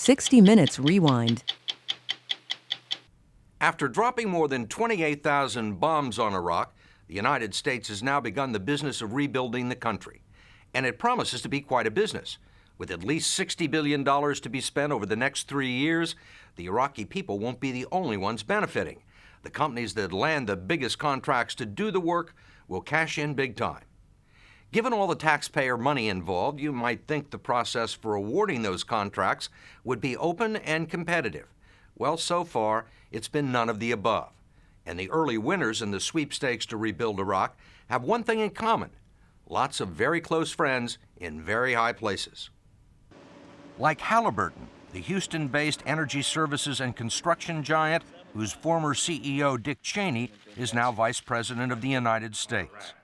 60 Minutes Rewind. After dropping more than 28,000 bombs on Iraq, the United States has now begun the business of rebuilding the country. And it promises to be quite a business. With at least $60 billion to be spent over the next 3 years, the Iraqi people won't be the only ones benefiting. The companies that land the biggest contracts to do the work will cash in big time. Given all the taxpayer money involved, you might think the process for awarding those contracts would be open and competitive. Well, so far, it's been none of the above. And the early winners in the sweepstakes to rebuild Iraq have one thing in common: lots of very close friends in very high places. Like Halliburton, the Houston-based energy services and construction giant whose former CEO Dick Cheney is now Vice President of the United States.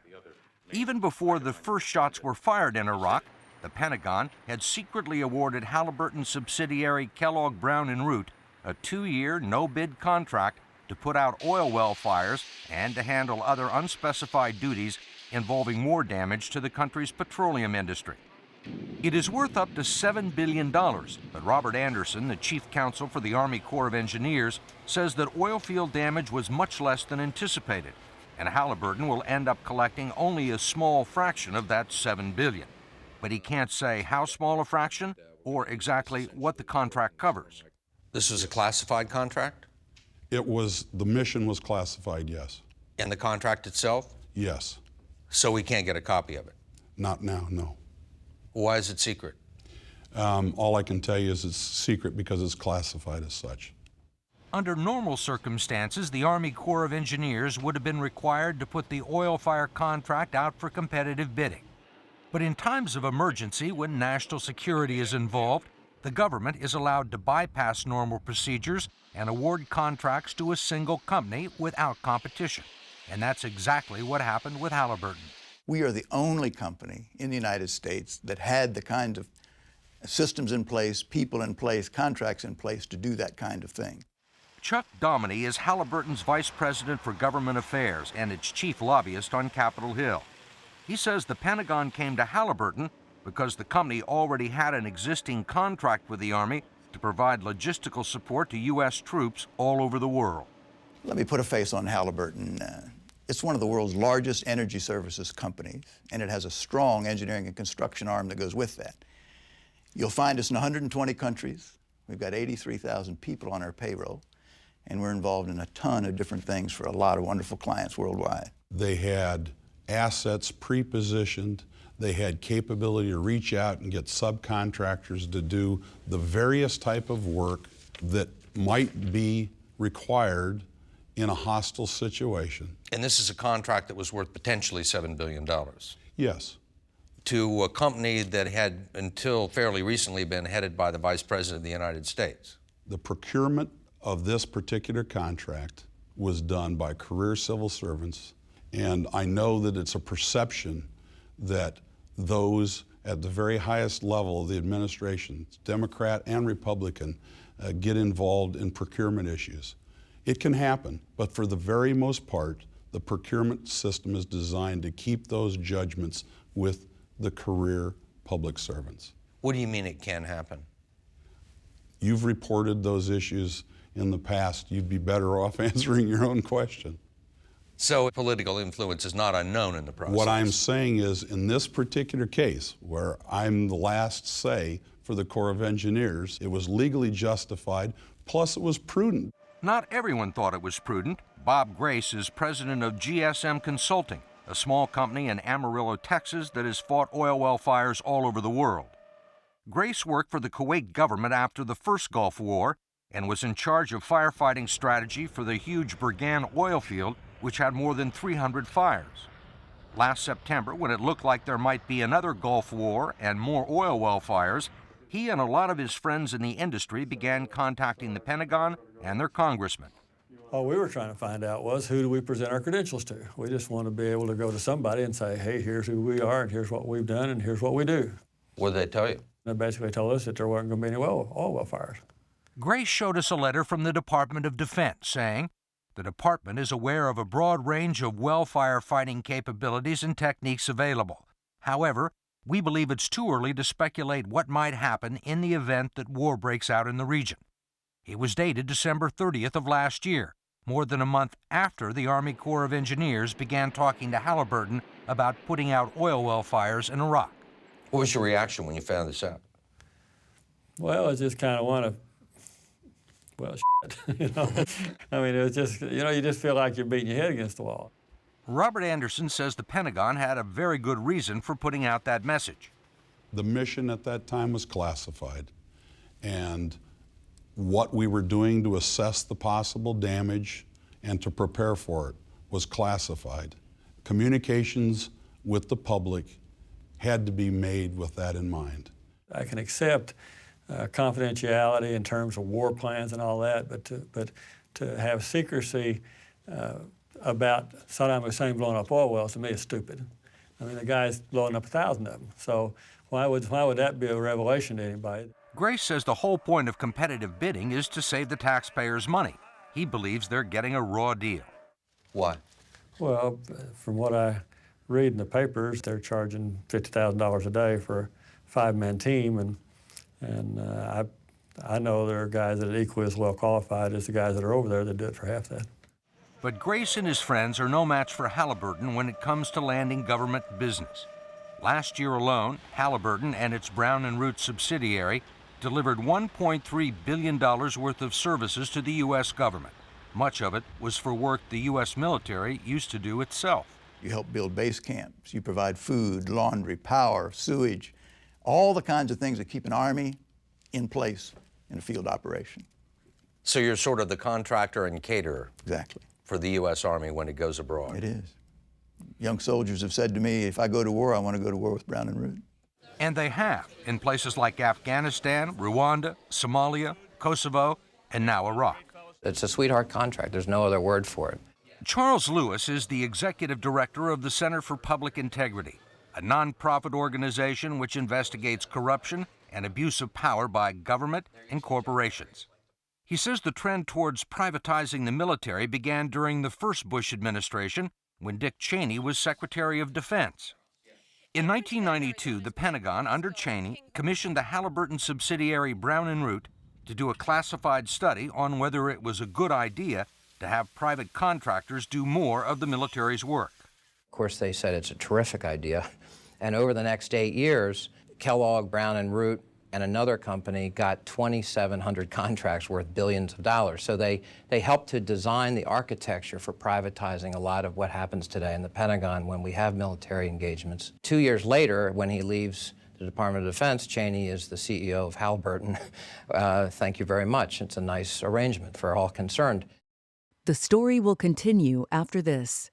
Even before the first shots were fired in Iraq, the Pentagon had secretly awarded Halliburton subsidiary Kellogg Brown & Root a 2-year, no-bid contract to put out oil well fires and to handle other unspecified duties involving more damage to the country's petroleum industry. It is worth up to $7 billion, but Robert Anderson, the chief counsel for the Army Corps of Engineers, says that oil field damage was much less than anticipated, and Halliburton will end up collecting only a small fraction of that $7 billion. But he can't say how small a fraction or exactly what the contract covers. This is a classified contract? The mission was classified, yes. And the contract itself? Yes. So we can't get a copy of it? Not now, no. Why is it secret? All I can tell you is it's secret because it's classified as such. Under normal circumstances, the Army Corps of Engineers would have been required to put the oil fire contract out for competitive bidding. But in times of emergency, when national security is involved, the government is allowed to bypass normal procedures and award contracts to a single company without competition. And that's exactly what happened with Halliburton. We are the only company in the United States that had the kind of systems in place, people in place, contracts in place to do that kind of thing. Chuck Dominy is Halliburton's Vice President for Government Affairs and its chief lobbyist on Capitol Hill. He says the Pentagon came to Halliburton because the company already had an existing contract with the Army to provide logistical support to U.S. troops all over the world. Let me put a face on Halliburton. It's one of the world's largest energy services companies, and it has a strong engineering and construction arm that goes with that. You'll find us in 120 countries. We've got 83,000 people on our payroll, and we're involved in a ton of different things for a lot of wonderful clients worldwide. They had assets pre-positioned. They had capability to reach out and get subcontractors to do the various type of work that might be required in a hostile situation. And this is a contract that was worth potentially $7 billion. Yes. To a company that had, until fairly recently, been headed by the Vice President of the United States. The procurement of this particular contract was done by career civil servants, and I know that it's a perception that those at the very highest level of the administration, Democrat and Republican, get involved in procurement issues. It can happen, but for the very most part, the procurement system is designed to keep those judgments with the career public servants. What do you mean it can happen? You've reported those issues in the past. You'd be better off answering your own question. So political influence is not unknown in the process? What I'm saying is, in this particular case, where I'm the last say for the Corps of Engineers, it was legally justified, plus it was prudent. Not everyone thought it was prudent. Bob Grace is president of GSM Consulting, a small company in Amarillo, Texas that has fought oil well fires all over the world. Grace worked for the Kuwait government after the first Gulf War and was in charge of firefighting strategy for the huge Burgan oil field, which had more than 300 fires. Last September, when it looked like there might be another Gulf War and more oil well fires, he and a lot of his friends in the industry began contacting the Pentagon and their congressmen. All we were trying to find out was, who do we present our credentials to? We just want to be able to go to somebody and say, hey, here's who we are, and here's what we've done, and here's what we do. What did they tell you? They basically told us that there wasn't going to be any oil well fires. Grace showed us a letter from the Department of Defense saying, the department is aware of a broad range of well firefighting capabilities and techniques available. However, We believe it's too early to speculate what might happen in the event that war breaks out in the region. It was dated December 30th of last year, more than a month after the Army Corps of Engineers began talking to Halliburton about putting out oil well fires in Iraq. What was your reaction when you found this out? Well, I just kind of want to, well, shit, you know. I mean, it was just, you know, you just feel like you're beating your head against the wall. Robert Anderson says the Pentagon had a very good reason for putting out that message. The mission at that time was classified, and what we were doing to assess the possible damage and to prepare for it was classified. Communications with the public had to be made with that in mind. I can accept confidentiality in terms of war plans and all that, but to have secrecy about Saddam Hussein blowing up oil wells, to me, is stupid. I mean, the guy's blowing up 1,000 of them. So why would that be a revelation to anybody? Grace says the whole point of competitive bidding is to save the taxpayers money. He believes they're getting a raw deal. Why? Well, from what I read in the papers, they're charging $50,000 a day for a 5-man team, and I know there are guys that are equally as well qualified as the guys that are over there that do it for half that. But Grace and his friends are no match for Halliburton when it comes to landing government business. Last year alone, Halliburton and its Brown & Root subsidiary delivered $1.3 billion worth of services to the U.S. government. Much of it was for work the U.S. military used to do itself. You help build base camps, you provide food, laundry, power, sewage, all the kinds of things that keep an army in place in a field operation. So you're sort of the contractor and caterer. Exactly. For the U.S. Army when it goes abroad. It is. Young soldiers have said to me, if I go to war, I want to go to war with Brown & Root. And they have, in places like Afghanistan, Rwanda, Somalia, Kosovo, and now Iraq. It's a sweetheart contract. There's no other word for it. Charles Lewis is the executive director of the Center for Public Integrity, a nonprofit organization which investigates corruption and abuse of power by government and corporations. He says the trend towards privatizing the military began during the first Bush administration when Dick Cheney was Secretary of Defense. In 1992, the Pentagon, under Cheney, commissioned the Halliburton subsidiary Brown & Root to do a classified study on whether it was a good idea to have private contractors do more of the military's work. Of course, they said it's a terrific idea. And over the next 8 years, Kellogg, Brown & Root, and another company got 2,700 contracts worth billions of dollars. So they helped to design the architecture for privatizing a lot of what happens today in the Pentagon when we have military engagements. 2 years later, when he leaves the Department of Defense, Cheney is the CEO of Halliburton. Thank you very much. It's a nice arrangement for all concerned. The story will continue after this.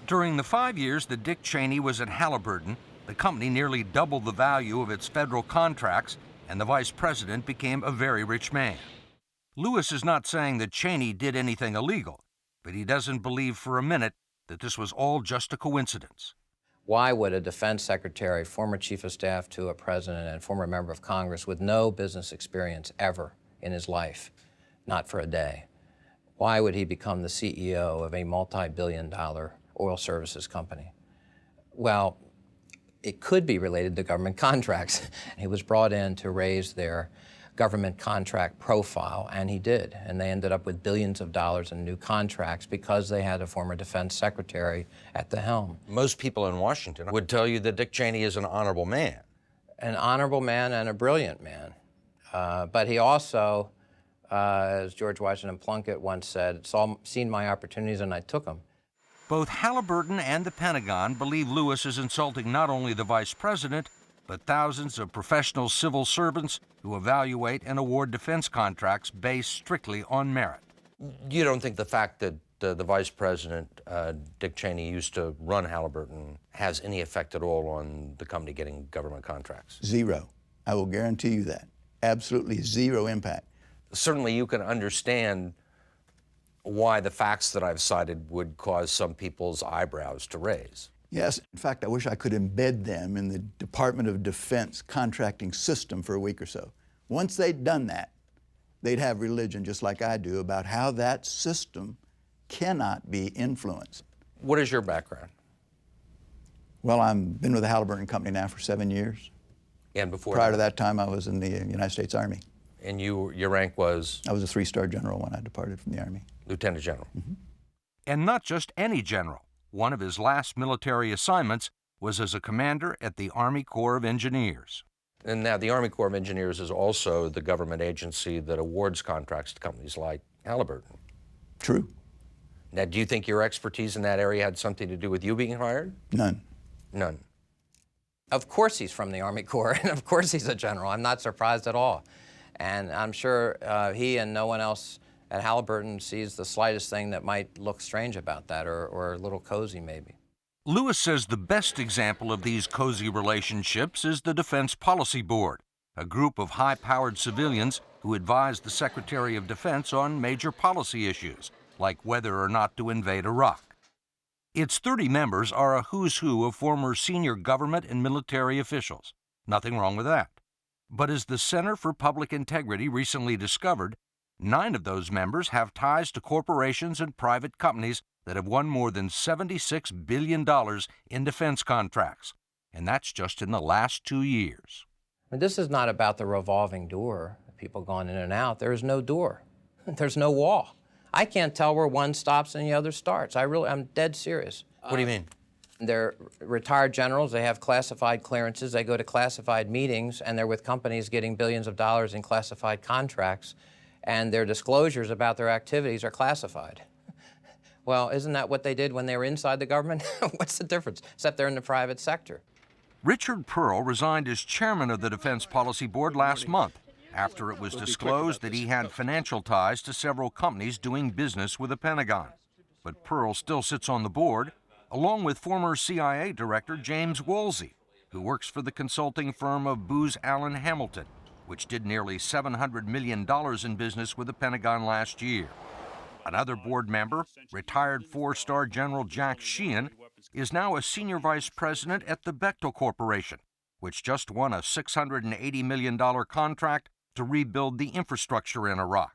During the 5 years that Dick Cheney was at Halliburton, the company nearly doubled the value of its federal contracts, and the vice president became a very rich man. Lewis is not saying that Cheney did anything illegal, but he doesn't believe for a minute that this was all just a coincidence. Why would a defense secretary, former chief of staff to a president, and former member of Congress with no business experience ever in his life, not for a day, why would he become the CEO of a multi-billion-dollar oil services company? Well, it could be related to government contracts. He was brought in to raise their government contract profile, and he did. And they ended up with billions of dollars in new contracts because they had a former defense secretary at the helm. Most people in Washington would tell you that Dick Cheney is an honorable man. An honorable man and a brilliant man. But he also, as George Washington Plunkett once said, seen my opportunities and I took them. Both Halliburton and the Pentagon believe Lewis is insulting not only the vice president, but thousands of professional civil servants who evaluate and award defense contracts based strictly on merit. You don't think the fact that the vice president, Dick Cheney, used to run Halliburton has any effect at all on the company getting government contracts? Zero. I will guarantee you that. Absolutely zero impact. Certainly you can understand why the facts that I've cited would cause some people's eyebrows to raise. Yes, in fact, I wish I could embed them in the Department of Defense contracting system for a week or so. Once they'd done that, they'd have religion just like I do about how that system cannot be influenced. What is your background? Well, I've been with the Halliburton Company now for 7 years. And before Prior to that time, I was in the United States Army. And your rank was? I was a 3-star general when I departed from the Army. Lieutenant General. Mm-hmm. And not just any general. One of his last military assignments was as a commander at the Army Corps of Engineers. And now the Army Corps of Engineers is also the government agency that awards contracts to companies like Halliburton. True. Now, do you think your expertise in that area had something to do with you being hired? None. None. Of course he's from the Army Corps, and of course he's a general. I'm not surprised at all. And I'm sure he and no one else at Halliburton sees the slightest thing that might look strange about that, or a little cozy maybe. Lewis says the best example of these cozy relationships is the Defense Policy Board, a group of high-powered civilians who advise the Secretary of Defense on major policy issues, like whether or not to invade Iraq. Its 30 members are a who's who of former senior government and military officials. Nothing wrong with that. But as the Center for Public Integrity recently discovered, 9 of those members have ties to corporations and private companies that have won more than $76 billion in defense contracts. And that's just in the last 2 years. And this is not about the revolving door, people going in and out. There is no door. There's no wall. I can't tell where one stops and the other starts. I'm dead serious. What do you mean? They're retired generals. They have classified clearances. They go to classified meetings, and they're with companies getting billions of dollars in classified contracts, and their disclosures about their activities are classified. Well, isn't that what they did when they were inside the government? What's the difference? Except they're in the private sector. Richard Pearl resigned as chairman of the Defense Policy Board last month after it was disclosed that he had financial ties to several companies doing business with the Pentagon. But Pearl still sits on the board, along with former CIA Director James Woolsey, who works for the consulting firm of Booz Allen Hamilton, which did nearly $700 million in business with the Pentagon last year. Another board member, retired 4-star General Jack Sheehan, is now a senior vice president at the Bechtel Corporation, which just won a $680 million contract to rebuild the infrastructure in Iraq.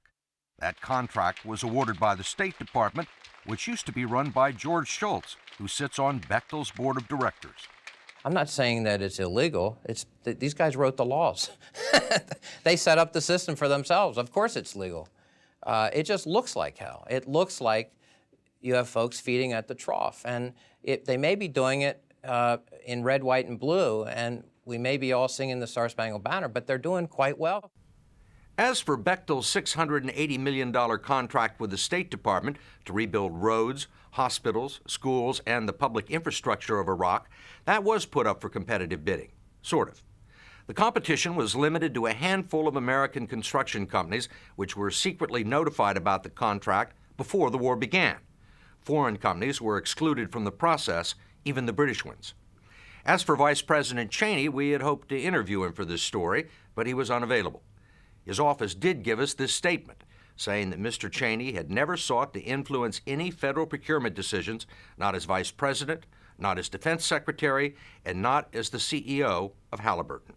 That contract was awarded by the State Department, which used to be run by George Shultz, who sits on Bechtel's board of directors. I'm not saying that it's illegal. These guys wrote the laws. They set up the system for themselves. Of course it's legal. It just looks like hell. It looks like you have folks feeding at the trough. And they may be doing it in red, white, and blue, and we may be all singing the Star Spangled Banner, but they're doing quite well. As for Bechtel's $680 million contract with the State Department to rebuild roads, hospitals, schools, and the public infrastructure of Iraq, that was put up for competitive bidding, sort of. The competition was limited to a handful of American construction companies which were secretly notified about the contract before the war began. Foreign companies were excluded from the process, even the British ones. As for Vice President Cheney, we had hoped to interview him for this story, but he was unavailable. His office did give us this statement, saying that Mr. Cheney had never sought to influence any federal procurement decisions, not as Vice President, not as Defense Secretary, and not as the CEO of Halliburton.